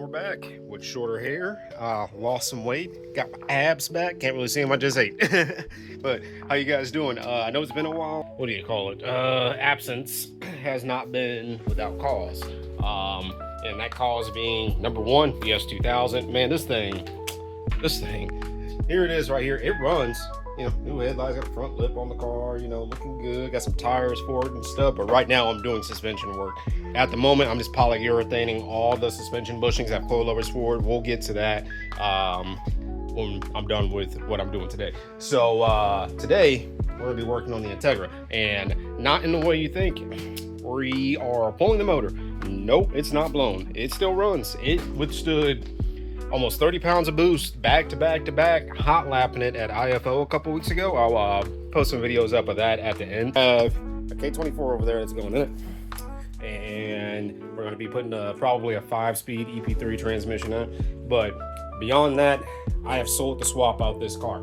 we're back with shorter hair. Lost some weight, got my abs back. Can't really see them, I just ate. But how you guys doing? I know it's been a while. What do you call it? Absence has not been without cause. And that cause being number one, the S2000. Man, this thing, here it is right here. It runs. You know, new headlights, got a front lip on the car, you know, looking good. Got some tires for it and stuff. But right now I'm doing suspension work. At the moment, I'm just polyurethaning all the suspension bushings. I have coilovers for it. We'll get to that when I'm done with what I'm doing today. So today, we're gonna be working on the Integra. And not in the way you think. We are pulling the motor. Nope, it's not blown. It still runs. It withstood almost 30 pounds of boost back to back to back, hot lapping it at IFO a couple weeks ago. I'll post some videos up of that at the end. A K24 over there that's going in it. And we're going to be putting probably a 5-speed EP3 transmission on. But beyond that, I have sold to swap out this car.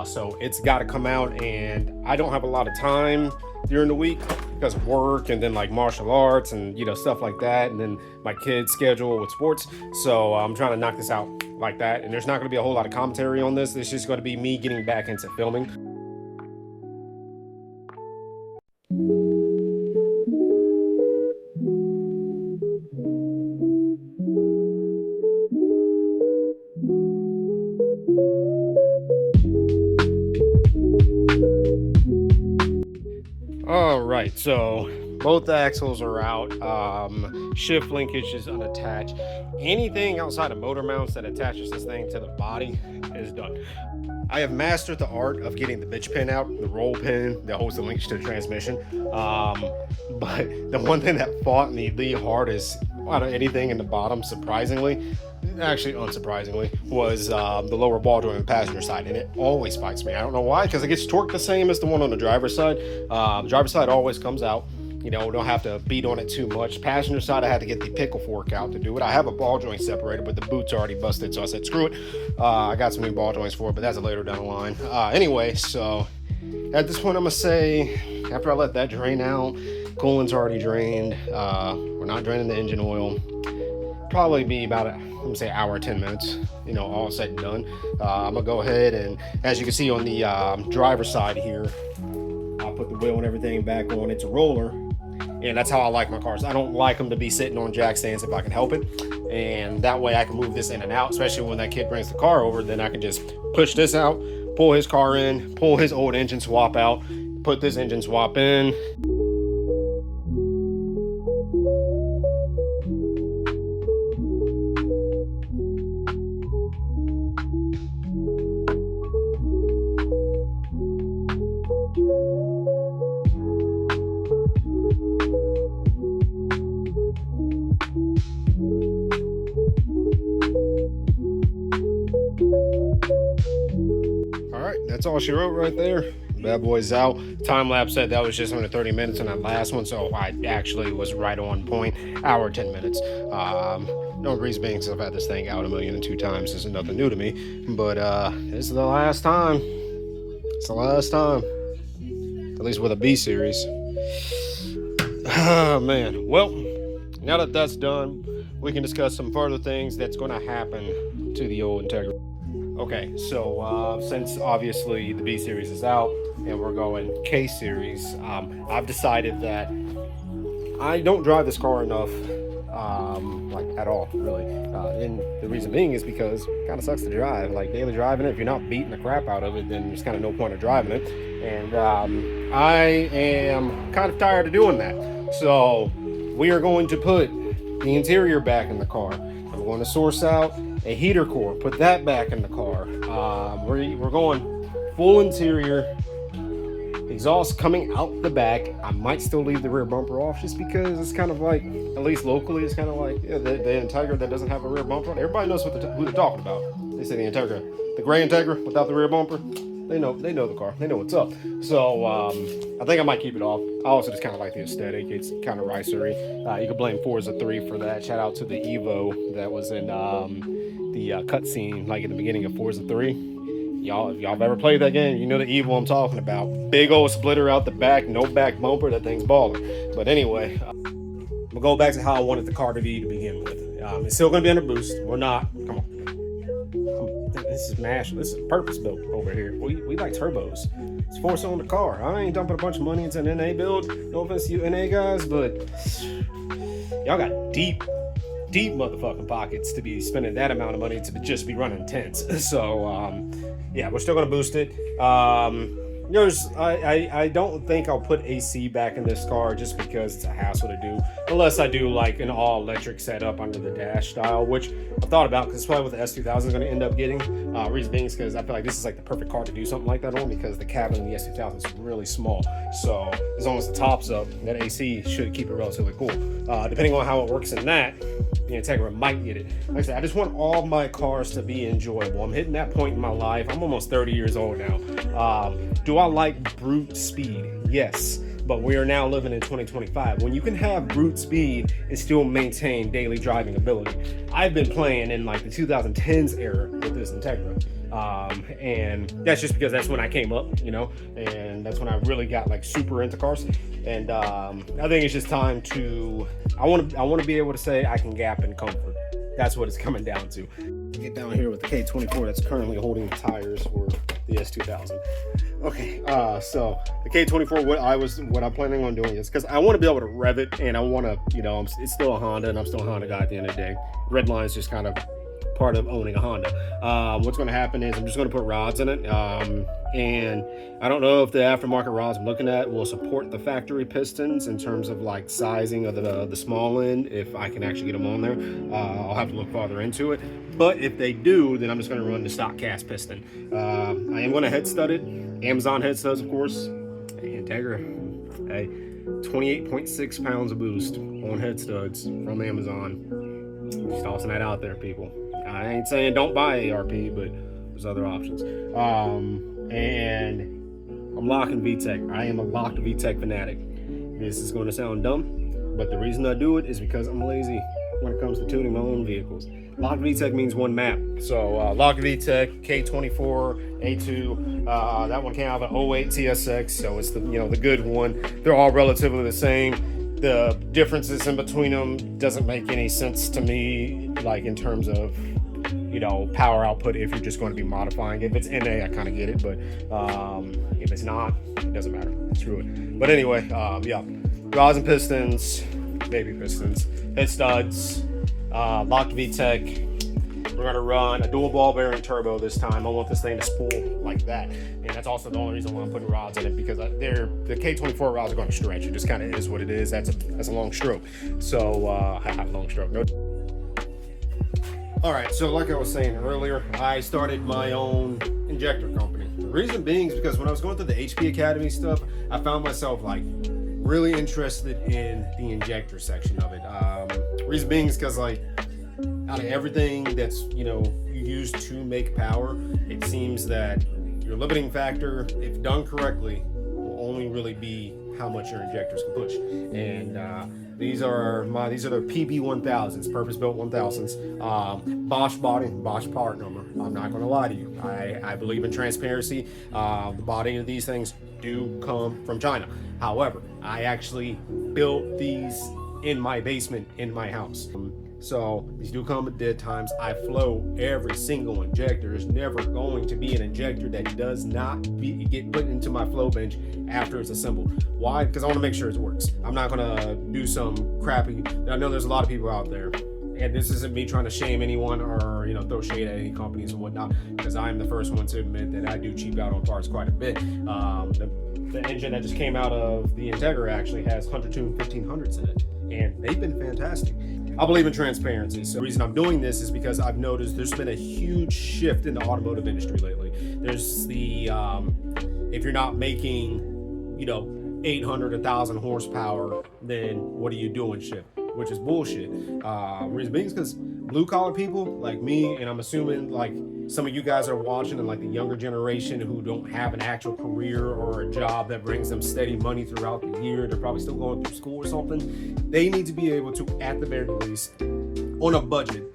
So it's got to come out, and I don't have a lot of time during the week because of work and then like martial arts and, you know, stuff like that, and then my kids' schedule with sports. So I'm trying to knock this out like that, and there's not going to be a whole lot of commentary on this. It's just going to be me getting back into filming. All right, so both axles are out. Shift linkage is unattached. Anything outside of motor mounts that attaches this thing to the body is done. I have mastered the art of getting the bitch pin out, the roll pin that holds the linkage to the transmission. But the one thing that fought me the hardest out of anything in the bottom, surprisingly, actually unsurprisingly, was the lower ball joint on the passenger side, and it always fights me. I don't know why, because it gets torqued the same as the one on the driver's side. The driver's side always comes out. You know, don't have to beat on it too much. Passenger side, I had to get the pickle fork out to do it. I have a ball joint separator, but the boot's already busted, so I said, screw it. I got some new ball joints for it, but that's later down the line. Anyway, so at this point, I'm gonna say, after I let that drain out, coolant's already drained. We're not draining the engine oil. Probably be about I'm gonna say hour, 10 minutes, you know, all said and done. I'm gonna go ahead and, as you can see on the driver's side here, I'll put the wheel and everything back on. It's a roller, and that's how I like my cars. I don't like them to be sitting on jack stands if I can help it, and that way I can move this in and out, especially when that kid brings the car over. Then I can just push this out, pull his car in, pull his old engine swap out, put this engine swap in. That's all she wrote right there. Bad boy's out. Time lapse said that was just under 30 minutes on that last one, so I actually was right on point. Hour, 10 minutes. No reason being, since I've had this thing out 1,002 times. This is nothing new to me, but this is the last time. It's the last time, at least with a B series. Oh man. Well, now that that's done, we can discuss some further things that's going to happen to the old Integra. Okay, so since obviously the B series is out and we're going K series, I've decided that I don't drive this car enough, like at all, really. And the reason being is because it kind of sucks to drive. Like daily driving it, if you're not beating the crap out of it, then there's kind of no point of driving it. And I am kind of tired of doing that. So we are going to put the interior back in the car. I'm going to source out a heater core, put that back in the car. We're going full interior, exhaust coming out the back. I might still leave the rear bumper off just because it's kind of like, at least locally, it's kind of like, yeah, the Integra that doesn't have a rear bumper. Everybody knows who they're talking about. They say the Integra, the gray Integra without the rear bumper. They know the car. They know what's up. So I think I might keep it off. I also just kind of like the aesthetic. It's kind of ricery. You could blame Forza 3 for that. Shout out to the Evo that was in the cutscene, like in the beginning of Forza 3. Y'all, if y'all have ever played that game, you know the Evo I'm talking about. Big old splitter out the back, no back bumper. That thing's baller. But anyway, we'll go back to how I wanted the car to be to begin with. It's still going to be under boost. We're not. Come on. This is MASH. This is purpose built over here. We like turbos. It's 4-cylinder car. I ain't dumping a bunch of money into an NA build. No offense to you NA guys, but y'all got deep motherfucking pockets to be spending that amount of money to just be running tents. So yeah, we're still gonna boost it. I don't think I'll put AC back in this car just because it's a hassle to do, unless I do like an all electric setup under the dash style, which I've thought about because it's probably what the S2000 is going to end up getting. Reason being is because I feel like this is like the perfect car to do something like that on, because the cabin in the S2000 is really small. So as long as the top's up, that AC should keep it relatively cool. Depending on how it works in that, the Integra might get it. Like I said, I just want all my cars to be enjoyable. I'm hitting that point in my life. I'm almost 30 years old now. Do I like brute speed? Yes. But we are now living in 2025 when you can have brute speed and still maintain daily driving ability. I've been playing in like the 2010s era with this Integra. And that's just because that's when I came up, you know, and that's when I really got like super into cars. And I think it's just time to, I want to be able to say I can gap in comfort. That's what it's coming down to. Get down here with the K24 that's currently holding the tires for the S2000. Okay, so the K24, what I'm planning on doing is, because I want to be able to rev it, and I want to, you know, it's still a Honda, and I'm still a Honda guy at the end of the day. Red line's just kind of part of owning a Honda. What's going to happen is I'm just going to put rods in it, and I don't know if the aftermarket rods I'm looking at will support the factory pistons in terms of like sizing of the small end, if I can actually get them on there. I'll have to look farther into it, but if they do, then I'm just going to run the stock cast piston. I am going to head stud it, Amazon head studs, of course. Integra, hey, 28.6 pounds of boost on head studs from Amazon. Just tossing that out there, people. I ain't saying don't buy ARP, but there's other options. And I'm locking VTEC. I am a locked VTEC fanatic. This is going to sound dumb, but the reason I do it is because I'm lazy when it comes to tuning my own vehicles. Locked VTEC means one map. So locked VTEC, K24, A2. That one came out of an 08 TSX, so it's the the good one. They're all relatively the same. The differences in between them doesn't make any sense to me, like in terms of power output, if you're just going to be modifying it. If it's NA, I kind of get it, but if it's not, it doesn't matter. Screw it. But anyway, yeah, rods and pistons, baby pistons, head studs, locked VTEC. We're going to run a dual ball bearing turbo this time. I want this thing to spool like that. And that's also the only reason why I'm putting rods in it, because the K24 rods are going to stretch. It just kind of is what it is. That's a long stroke. So, long stroke. No. All right, so like I was saying earlier, I started my own injector company. The reason being is because when I was going through the HP Academy stuff, I found myself like really interested in the injector section of it. Reason being is because like out of everything that's you use to make power, it seems that your limiting factor, if done correctly, will only really be how much your injectors can push. And these are the PB1000s, purpose-built 1000s, Bosch body, Bosch part number. I'm not going to lie to you. I believe in transparency. The body of these things do come from China. However, I actually built these in my basement in my house. So these do come at dead times. I flow every single injector. There's never going to be an injector that does not get put into my flow bench after it's assembled. Why? Because I want to make sure it works. I'm not going to do some crappy. I know there's a lot of people out there, and this isn't me trying to shame anyone or throw shade at any companies and whatnot, because I'm the first one to admit that I do cheap out on parts quite a bit. The engine that just came out of the Integra actually has Hunter Tune 1500s in it, and they've been fantastic. I believe in transparency. So the reason I'm doing this is because I've noticed there's been a huge shift in the automotive industry lately. There's the, if you're not making, 800, 1,000 horsepower, then what are you doing shift? Which is bullshit. Reason being is because blue collar people like me, and I'm assuming like some of you guys are watching, and like the younger generation who don't have an actual career or a job that brings them steady money throughout the year, they're probably still going through school or something. They need to be able to, at the very least, on a budget,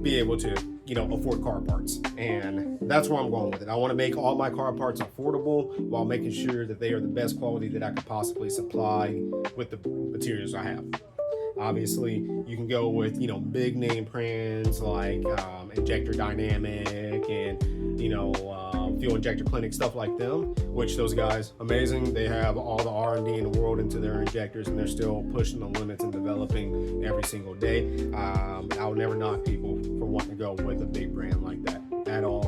be able to, afford car parts. And that's where I'm going with it. I want to make all my car parts affordable while making sure that they are the best quality that I could possibly supply with the materials I have. Obviously, you can go with, you know, big name brands like Injector Dynamic and, you know, Fuel Injector Clinic, stuff like them, which those guys, amazing. They have all the R&D in the world into their injectors, and they're still pushing the limits and developing every single day. I'll never knock people for wanting to go with a big brand like that at all.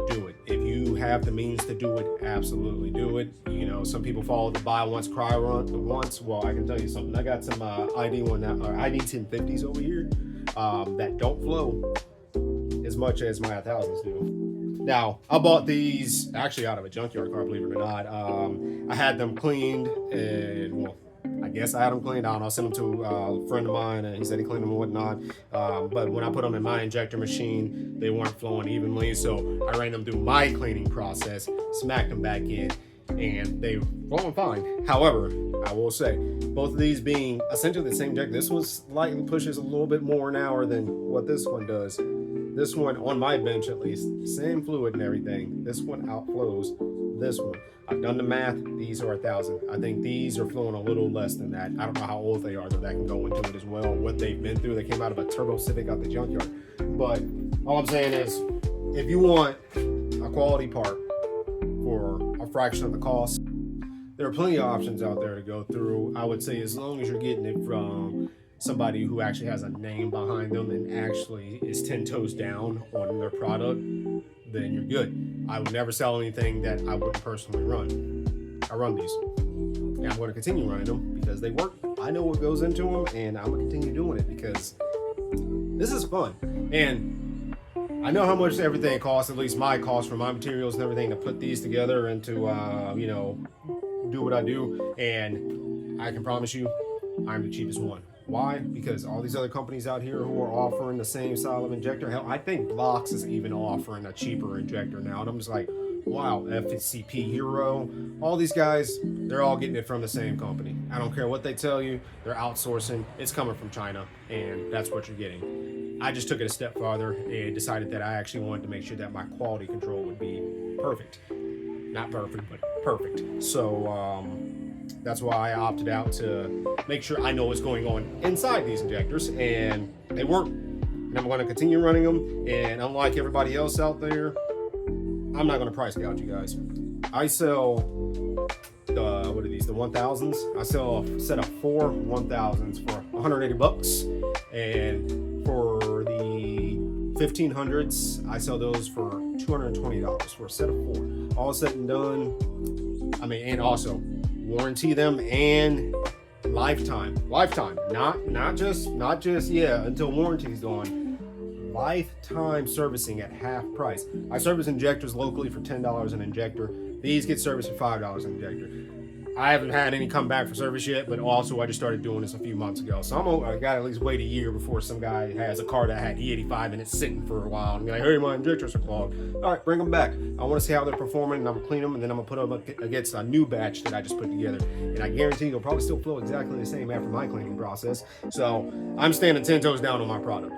Do it. If you have the means to do it, absolutely do it. You know, some people follow the buy once, cry once. Well, I can tell you something. I got some ID 1050s over here that don't flow as much as my 1000s do. Now, I bought these actually out of a junkyard car, believe it or not. I had them cleaned, and well, I guess I had them cleaned. I don't know. I sent them to a friend of mine, and he said he cleaned them and whatnot. But when I put them in my injector machine, they weren't flowing evenly. So I ran them through my cleaning process, smacked them back in, and they were flowing fine. However, I will say, both of these being essentially the same injector, this one slightly pushes a little bit more an hour than what this one does. This one, on my bench at least, same fluid and everything. This one outflows this one. I've done the math. These are 1,000. I think these are flowing a little less than that. I don't know how old they are, though that can go into it as well. What they've been through. They came out of a Turbo Civic out the junkyard. But all I'm saying is, if you want a quality part for a fraction of the cost, there are plenty of options out there to go through. I would say as long as you're getting it from somebody who actually has a name behind them and actually is 10 toes down on their product, then you're good. I would never sell anything that I wouldn't personally run. I run these, and I'm going to continue running them because they work. I know what goes into them, and I'm going to continue doing it because this is fun. And I know how much everything costs, at least my cost for my materials and everything, to put these together and to, you know, do what I do. And I can promise you, I'm the cheapest one. Why? Because all these other companies out here who are offering the same style of injector, hell, I think Blocks is even offering a cheaper injector now. And I'm just like, wow, FCP Hero, all these guys, they're all getting it from the same company. I don't care what they tell you, they're outsourcing. It's coming from China, and that's what you're getting. I just took it a step farther and decided that I actually wanted to make sure that my quality control would be perfect. Not perfect, but perfect. So, that's why I opted out to make sure I know what's going on inside these injectors, and they work. And I'm going to continue running them. And unlike everybody else out there, I'm not going to price gouge you guys. I sell the, what are these? The 1000s. I sell a set of 4 1000s for 180 bucks, and for the 1500s, I sell those for $220 for a set of 4. All said and done, I mean, and also warranty them and lifetime, not just yeah until warranty's gone. Lifetime servicing at half price. I service injectors locally for $10 an injector. These get serviced for $5 an injector. I haven't had any come back for service yet, but also I just started doing this a few months ago. So I got to at least wait a year before some guy has a car that had E85 and it's sitting for a while. And be like, hey, my injectors are clogged. All right, bring them back. I want to see how they're performing, and I'm going to clean them, and then I'm going to put them against a new batch that I just put together. And I guarantee they'll probably still flow exactly the same after my cleaning process. So I'm standing 10 toes down on my product.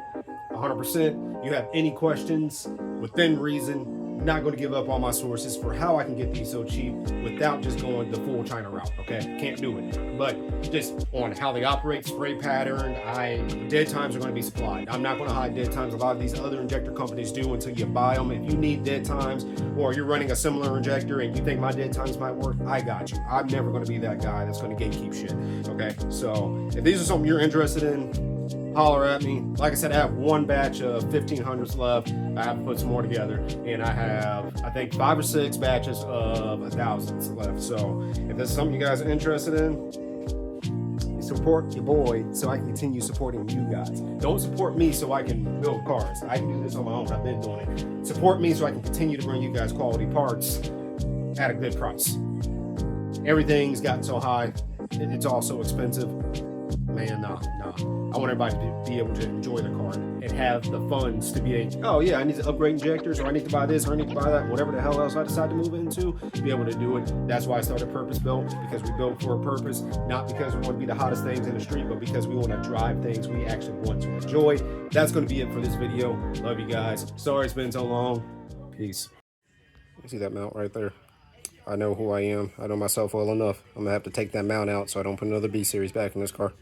100%. You have any questions within reason, not going to give up on my sources for how I can get these so cheap without just going the full China route. Okay, can't do it. But just on how they operate, spray pattern, dead times are going to be supplied. I'm not going to hide dead times. A lot of these other injector companies do until you buy them. If you need dead times, or you're running a similar injector and you think my dead times might work, I got you. I'm never going to be that guy that's going to gatekeep shit. Okay, so if these are something you're interested in, holler at me. Like I said, I have one batch of 1500s left. I have to put some more together, and I have, I think, 5 or 6 batches of 1000s left. So if this is something you guys are interested in, support your boy so I can continue supporting you guys. Don't support me so I can build cars. I can do this on my own. I've been doing it. Support me so I can continue to bring you guys quality parts at a good price. Everything's gotten so high. It's all so expensive. Man, nah. I want everybody to be able to enjoy the car and have the funds to be oh yeah, I need to upgrade injectors, or I need to buy this, or I need to buy that, whatever the hell else I decide to move into, to be able to do it. That's why I started Purpose Built, because we built for a purpose, not because we want to be the hottest things in the street, but because we want to drive things we actually want to enjoy. That's going to be it for this video. Love you guys. Sorry it's been so long. Peace. You see that mount right there? I know who I am. I know myself well enough. I'm going to have to take that mount out so I don't put another B-Series back in this car.